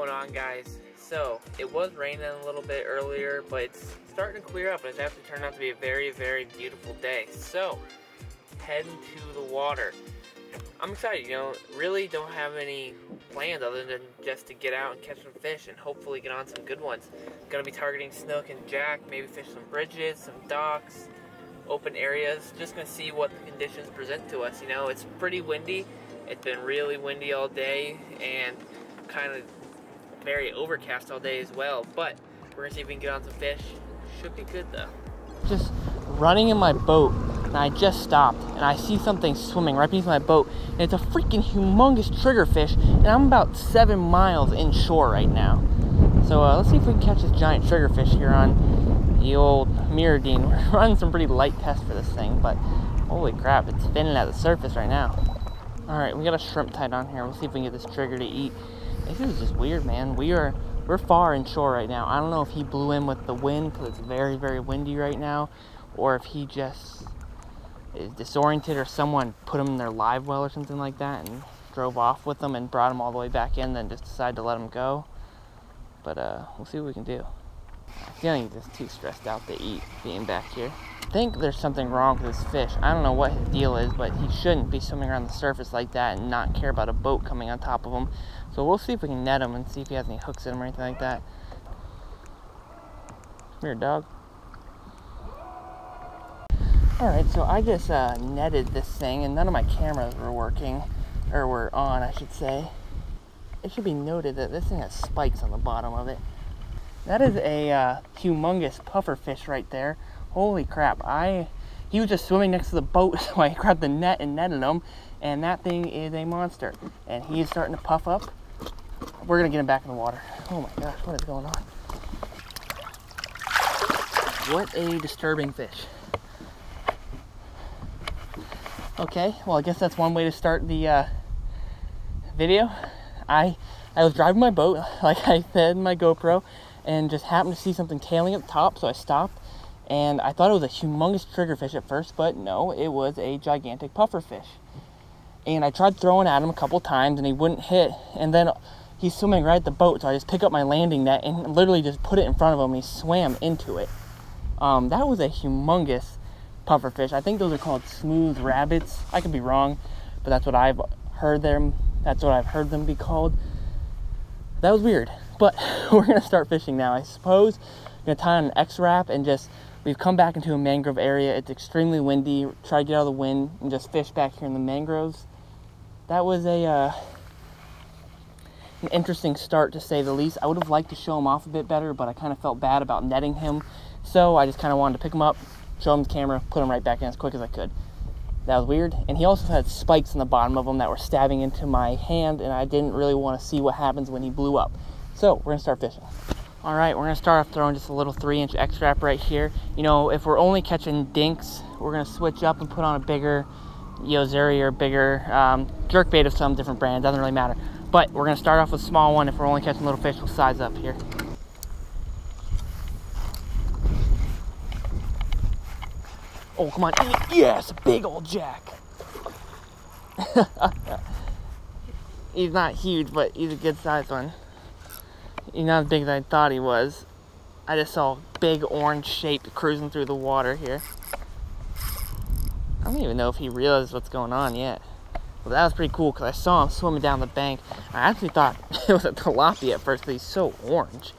going on, guys? So it was raining a little bit earlier, but it's starting to clear up and it's actually turned out to be a very, very beautiful day. So heading to the water. I'm excited, you know, really don't have any plans other than just to get out and catch some fish and hopefully get on some good ones. Gonna be targeting snook and jack, maybe fish some bridges, some docks, open areas. Just gonna see what the conditions present to us. You know, it's pretty windy. It's been really windy all day and kind of very overcast all day as well, but we're gonna see if we can get on some fish. Should be good though. Just running in my boat, and I just stopped and I see something swimming right beneath my boat, and it's a freaking humongous triggerfish, and I'm about 7 miles inshore right now. So let's see if we can catch this giant triggerfish here on the old Mirrodine. We're running some pretty light tests for this thing, but holy crap, it's spinning at the surface right now. All right, we got a shrimp tied on here. We'll see if we can get this trigger to eat. This is just weird, man. We're far inshore right now. I don't know if he blew in with the wind because it's very, very windy right now, or if he just is disoriented or someone put him in their live well or something like that and drove off with them and brought him all the way back in, then just decided to let him go. But we'll see what we can do. I feel like he's just too stressed out to eat being back here. I think there's something wrong with this fish. I don't know what his deal is, but he shouldn't be swimming around the surface like that and not care about a boat coming on top of him. So we'll see if we can net him and see if he has any hooks in him or anything like that. Come here, dog. Alright, so I just netted this thing and none of my cameras were working, or were on, I should say. It should be noted that this thing has spikes on the bottom of it. That is a humongous pufferfish right there. Holy crap. He was just swimming next to the boat, so I grabbed the net and netted him, and that thing is a monster. And he is starting to puff up. We're gonna get him back in the water. Oh my gosh, what is going on? What a disturbing fish. Okay, well I guess that's one way to start the video. I was driving my boat, like I said in my GoPro, and just happened to see something tailing at the top, so I stopped. And I thought it was a humongous triggerfish at first, but no, it was a gigantic pufferfish. And I tried throwing at him a couple times and he wouldn't hit, and then he's swimming right at the boat, so I just pick up my landing net and literally just put it in front of him and he swam into it. That was a humongous pufferfish. I think those are called smooth rabbits. I could be wrong, but that's what I've heard them. That's what I've heard them be called. That was weird, but we're gonna start fishing now. I suppose I'm gonna tie on an X-Wrap and just, we've come back into a mangrove area. It's extremely windy. Try to get out of the wind and just fish back here in the mangroves. That was an interesting start, to say the least. I would have liked to show him off a bit better, but I kind of felt bad about netting him. So I just kind of wanted to pick him up, show him the camera, put him right back in as quick as I could. That was weird. And he also had spikes in the bottom of him that were stabbing into my hand, and I didn't really want to see what happens when he blew up. So we're gonna start fishing. All right, we're gonna start off throwing just a little 3-inch X-Wrap right here. You know, if we're only catching dinks, we're gonna switch up and put on a bigger Yozuri or bigger jerkbait of some different brand. Doesn't really matter. But we're gonna start off with a small one. If we're only catching little fish, we'll size up here. Oh, come on. Yes, big old jack. He's not huge, but he's a good sized one. He's not as big as I thought he was. I just saw a big orange shape cruising through the water here. I don't even know if he realized what's going on yet. Well, that was pretty cool because I saw him swimming down the bank. I actually thought it was a tilapia at first because he's so orange.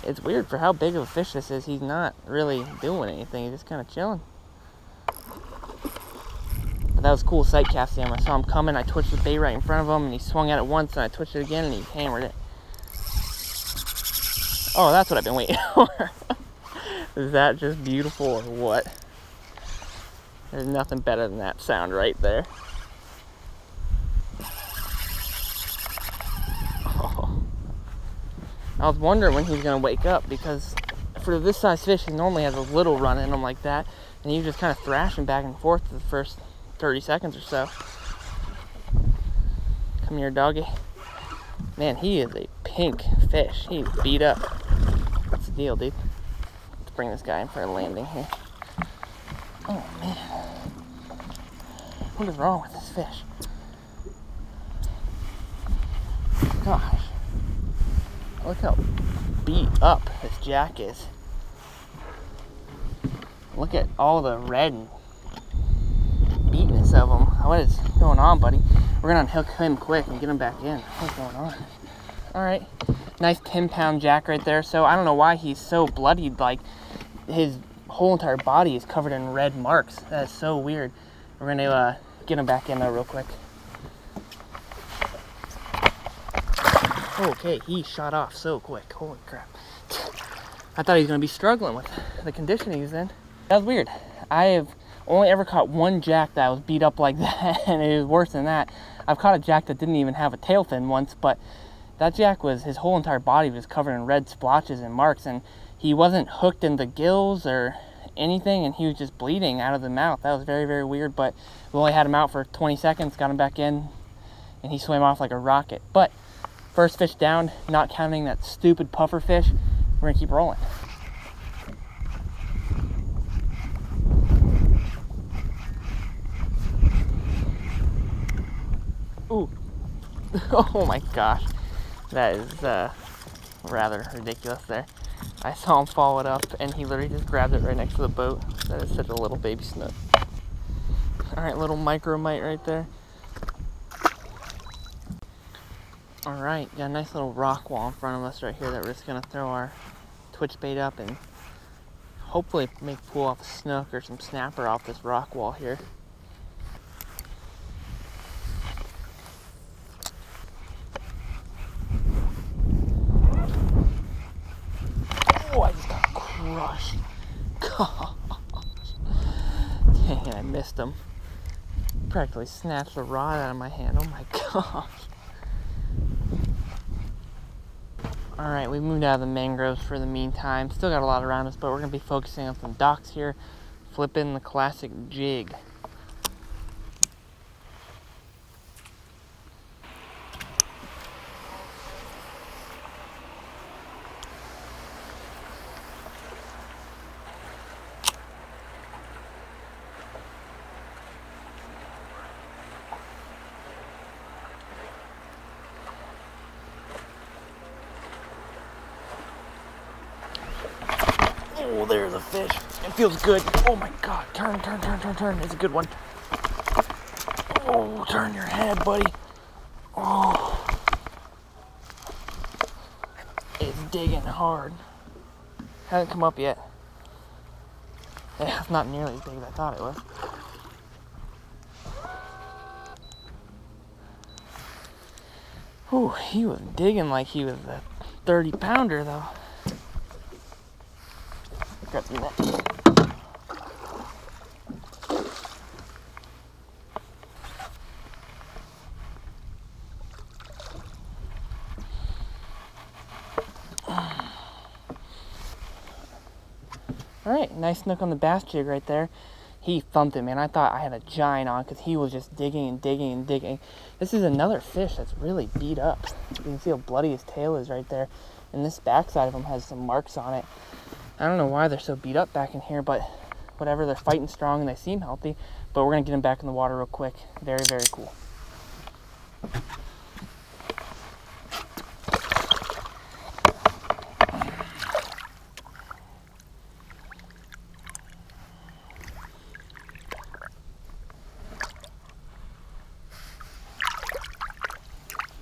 It's weird for how big of a fish this is. He's not really doing anything. He's just kind of chilling. But that was cool sight casting him. I saw him coming. I twitched the bait right in front of him, and he swung at it once, and I twitched it again, and he hammered it. Oh, that's what I've been waiting for. Is that just beautiful or what? There's nothing better than that sound right there. I was wondering when he was going to wake up, because for this size fish, he normally has a little run in him like that, and he was just kind of thrashing back and forth for the first 30 seconds or so. Come here, doggy. Man, he is a pink fish. He's beat up. What's the deal, dude? Let's bring this guy in for a landing here. Oh, man. What is wrong with this fish? gosh. Look how beat up this jack is. Look at all the red and beatness of him. What is going on, buddy? We're gonna unhook him quick and get him back in. What's going on? All right, nice 10-pound jack right there. So I don't know why he's so bloodied. Like, his whole entire body is covered in red marks. That is so weird. We're gonna get him back in there real quick. Okay, he shot off so quick. Holy crap. I thought he was gonna be struggling with the condition he was in. That was weird. I have only ever caught one jack that was beat up like that, and it was worse than that. I've caught a jack that didn't even have a tail fin once, but that jack was, his whole entire body was covered in red splotches and marks, and he wasn't hooked in the gills or anything, and he was just bleeding out of the mouth. That was very, very weird, but we only had him out for 20 seconds, got him back in, and he swam off like a rocket. But first fish down, not counting that stupid puffer fish, we're gonna keep rolling. Ooh. Oh my gosh. That is rather ridiculous there. I saw him follow it up and he literally just grabbed it right next to the boat. That is such a little baby snook. Alright, little micro mite right there. Alright, got a nice little rock wall in front of us right here that we're just going to throw our twitch bait up and hopefully pull off a snook or some snapper off this rock wall here. Oh, I just got crushed. Gosh. Dang it, I missed him. Practically snatched the rod out of my hand. Oh my gosh. Alright, we moved out of the mangroves for the meantime. Still got a lot around us, but we're going to be focusing on some docks here. Flipping the classic jig. Oh, there's a fish. It feels good. Oh my God. Turn, turn, turn, turn, turn. It's a good one. Oh, turn your head, buddy. Oh. It's digging hard. Hasn't come up yet. Yeah, it's not nearly as big as I thought it was. Ooh, he was digging like he was a 30-pounder though. Grab some of that. Alright, nice snook on the bass jig right there. He thumped it, man. I thought I had a giant on because he was just digging and digging and digging. This is another fish that's really beat up. You can see how bloody his tail is right there. And this backside of him has some marks on it. I don't know why they're so beat up back in here, but whatever, they're fighting strong and they seem healthy. But we're going to get them back in the water real quick. Very, very cool.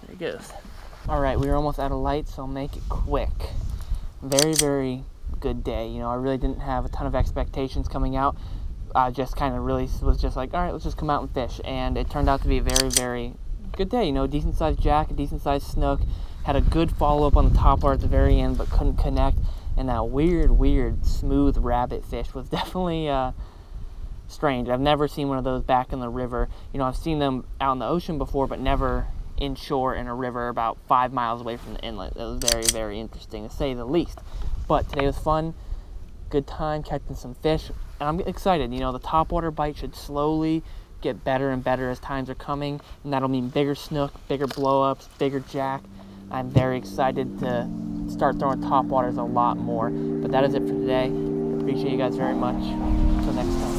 There he goes. Alright, we were almost out of light, so I'll make it quick. Very, very good day. You know, I really didn't have a ton of expectations coming out. I just kind of really was just like, all right, let's just come out and fish. And it turned out to be a very, very good day. You know, decent sized jack, a decent sized snook. Had a good follow up on the top bar at the very end, but couldn't connect. And that weird, smooth rabbit fish was definitely strange. I've never seen one of those back in the river. You know, I've seen them out in the ocean before, but never inshore in a river about 5 miles away from the inlet. It was very, very interesting to say the least. But today was fun, good time catching some fish, and I'm excited. You know, the topwater bite should slowly get better and better as times are coming, and that'll mean bigger snook, bigger blow-ups, bigger jack. I'm very excited to start throwing topwaters a lot more. But that is it for today. Appreciate you guys very much. Until next time.